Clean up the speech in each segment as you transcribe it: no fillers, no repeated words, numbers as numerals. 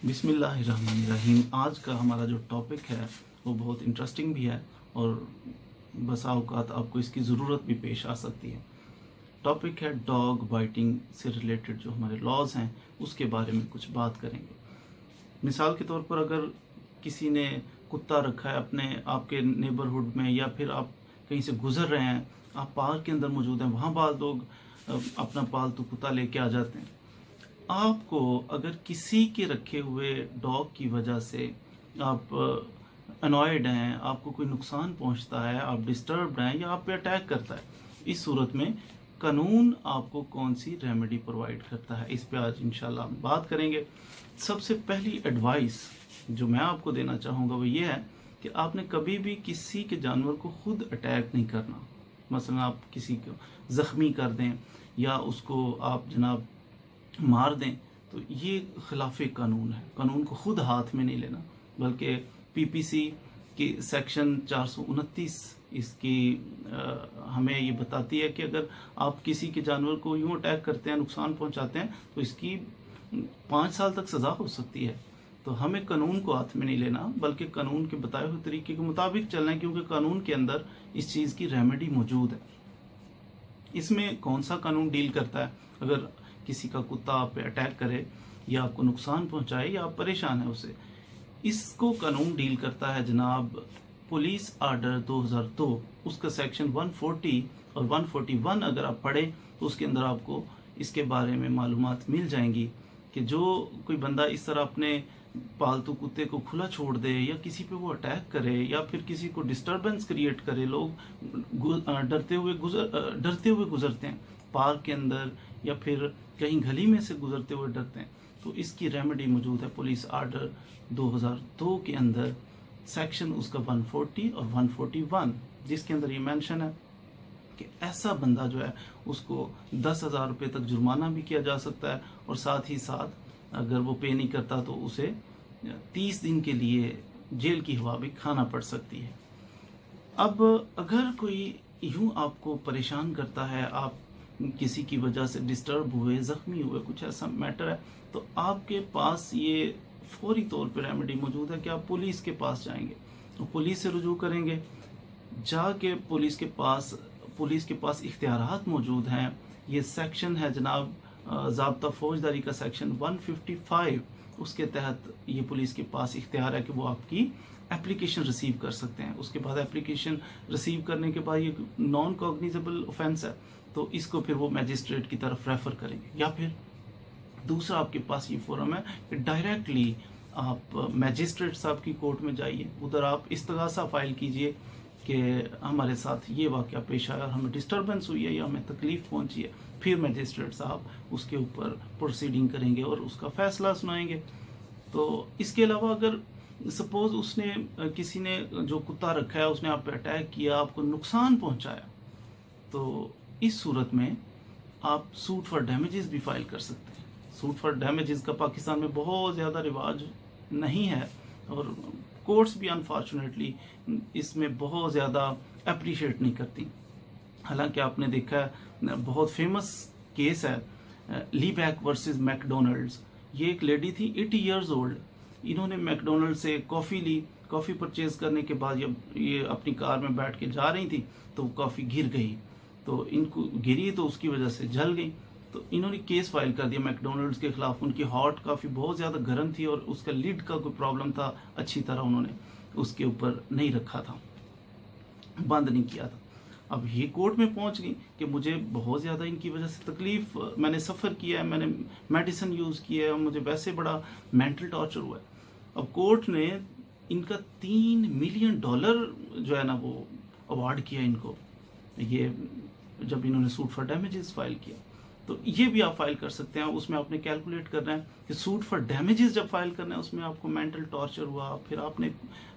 बिस्मिल्लाहिर्रहमानिर्रहीम। आज का हमारा जो टॉपिक है वो बहुत इंटरेस्टिंग भी है और बसा औकात आपको इसकी ज़रूरत भी पेश आ सकती है। टॉपिक है डॉग बाइटिंग से रिलेटेड जो हमारे लॉज हैं उसके बारे में कुछ बात करेंगे। मिसाल के तौर पर अगर किसी ने कुत्ता रखा है अपने आपके नेबरहुड में, या फिर आप कहीं से गुजर रहे हैं, आप पार्क के अंदर मौजूद हैं, वहाँ बाज़ लोग अपना पालतू कुत्ता लेके आ जाते हैं। आपको अगर किसी के रखे हुए डॉग की वजह से आप अनॉयड हैं, आपको कोई नुकसान पहुंचता है, आप डिस्टर्ब्ड हैं या आप पे अटैक करता है, इस सूरत में कानून आपको कौन सी रेमेडी प्रोवाइड करता है, इस पे आज इंशाल्लाह हम बात करेंगे। सबसे पहली एडवाइस जो मैं आपको देना चाहूँगा वो ये है कि आपने कभी भी किसी के जानवर को खुद अटैक नहीं करना। मसलन आप किसी को ज़ख्मी कर दें या उसको आप जनाब मार दें, तो ये खिलाफ कानून है। कानून को खुद हाथ में नहीं लेना, बल्कि पीपीसी की सेक्शन 429 इसकी हमें ये बताती है कि अगर आप किसी के जानवर को यूं अटैक करते हैं, नुकसान पहुंचाते हैं, तो इसकी 5 साल तक सज़ा हो सकती है। तो हमें कानून को हाथ में नहीं लेना, बल्कि कानून के बताए हुए तरीके के मुताबिक चलना है, क्योंकि कानून के अंदर इस चीज़ की रेमेडी मौजूद है। इसमें कौन सा कानून डील करता है? अगर किसी का कुत्ता आप पे अटैक करे या आपको नुकसान पहुंचाए या आप परेशान है उससे, इसको कानून डील करता है जनाब पुलिस आर्डर 2002, उसका सेक्शन 140 और 141 अगर आप पढ़ें तो उसके अंदर आपको इसके बारे में मालूमात मिल जाएंगी कि जो कोई बंदा इस तरह अपने पालतू कुत्ते को खुला छोड़ दे या किसी पे वो अटैक करे या फिर किसी को डिस्टरबेंस क्रिएट करे, लोग डरते हुए गुजरते हैं पार्क के अंदर या फिर कहीं गली में से गुजरते हुए डरते हैं, तो इसकी रेमेडी मौजूद है पुलिस आर्डर 2002 के अंदर, सेक्शन उसका 140 और 141, जिसके अंदर ये मेंशन है कि ऐसा बंदा जो है उसको 10,000 रुपये तक जुर्माना भी किया जा सकता है, और साथ ही साथ अगर वो पे नहीं करता तो उसे 30 दिन के लिए जेल की हवा भी खाना पड़ सकती है। अब अगर कोई यूं आपको परेशान करता है, आप किसी की वजह से डिस्टर्ब हुए, ज़ख्मी हुए, कुछ ऐसा मैटर है, तो आपके पास ये फौरी तौर पर रेमेडी मौजूद है कि आप पुलिस के पास जाएंगे, तो पुलिस से रुजू करेंगे। जाके पुलिस के पास इख्तियारात मौजूद हैं। ये सेक्शन है जनाब ज़ाब्ता फौजदारी का सेक्शन 155, उसके तहत ये पुलिस के पास इख्तियार है कि वो आपकी एप्लीकेशन रिसीव कर सकते हैं। उसके बाद एप्लीकेशन रिसीव करने के बाद ये नॉन कॉग्निजेबल ऑफेंस है, तो इसको फिर वो मैजिस्ट्रेट की तरफ रेफर करेंगे। या फिर दूसरा आपके पास ये फोरम है कि डायरेक्टली आप मैजिस्ट्रेट साहब की कोर्ट में जाइए, उधर आप इस्तगासा फाइल कीजिए कि हमारे साथ ये वाक़या पेश आया और हमें डिस्टर्बेंस हुई है या हमें तकलीफ़ पहुंची है। फिर मैजिस्ट्रेट साहब उसके ऊपर प्रोसीडिंग करेंगे और उसका फैसला सुनाएंगे। तो इसके अलावा अगर सपोज़ उसने किसी ने जो कुत्ता रखा है उसने आप पे अटैक किया, आपको नुकसान पहुंचाया, तो इस सूरत में आप सूट फॉर डैमेजेस भी फाइल कर सकते हैं। सूट फॉर डैमेजेस का पाकिस्तान में बहुत ज़्यादा रिवाज नहीं है और कोर्ट्स भी अनफॉर्चुनेटली इसमें बहुत ज़्यादा अप्रिशिएट नहीं करती। हालांकि आपने देखा है बहुत फेमस केस है लीबैक वर्सेस मैकडोनल्ड्स। ये एक लेडी थी 80 इयर्स ओल्ड, इन्होंने मैकडोनल्ड से कॉफ़ी ली, कॉफ़ी परचेज़ करने के बाद जब ये अपनी कार में बैठ के जा रही थी तो कॉफ़ी गिर गई, तो इनको गिरी तो उसकी वजह से जल गई। तो इन्होंने केस फाइल कर दिया मैकडोनल्ड्स के खिलाफ। उनकी हॉट काफ़ी बहुत ज़्यादा गर्म थी और उसका लिड का कोई प्रॉब्लम था, अच्छी तरह उन्होंने उसके ऊपर नहीं रखा था, बंद नहीं किया था। अब ये कोर्ट में पहुंच गई कि मुझे बहुत ज़्यादा इनकी वजह से तकलीफ़, मैंने सफ़र किया है, मैंने मेडिसिन यूज़ किया है और मुझे वैसे बड़ा मेंटल टॉर्चर हुआ है। अब कोर्ट ने इनका $3 मिलियन जो है ना वो अवार्ड किया इनको, ये जब इन्होंने सूट फॉर डैमेजेस फाइल किया। तो ये भी आप फाइल कर सकते हैं। उसमें आपने कैलकुलेट करना है कि सूट फॉर डैमेजेस जब फाइल करना है उसमें आपको मेंटल टॉर्चर हुआ, फिर आपने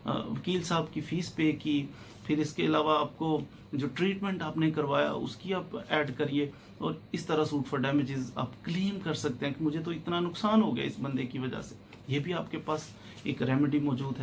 वकील साहब की फ़ीस पे की, फिर इसके अलावा आपको जो ट्रीटमेंट आपने करवाया उसकी आप ऐड करिए, और इस तरह सूट फॉर डैमेजेस आप क्लेम कर सकते हैं कि मुझे तो इतना नुकसान हो गया इस बंदे की वजह से। ये भी आपके पास एक रेमेडी मौजूद है।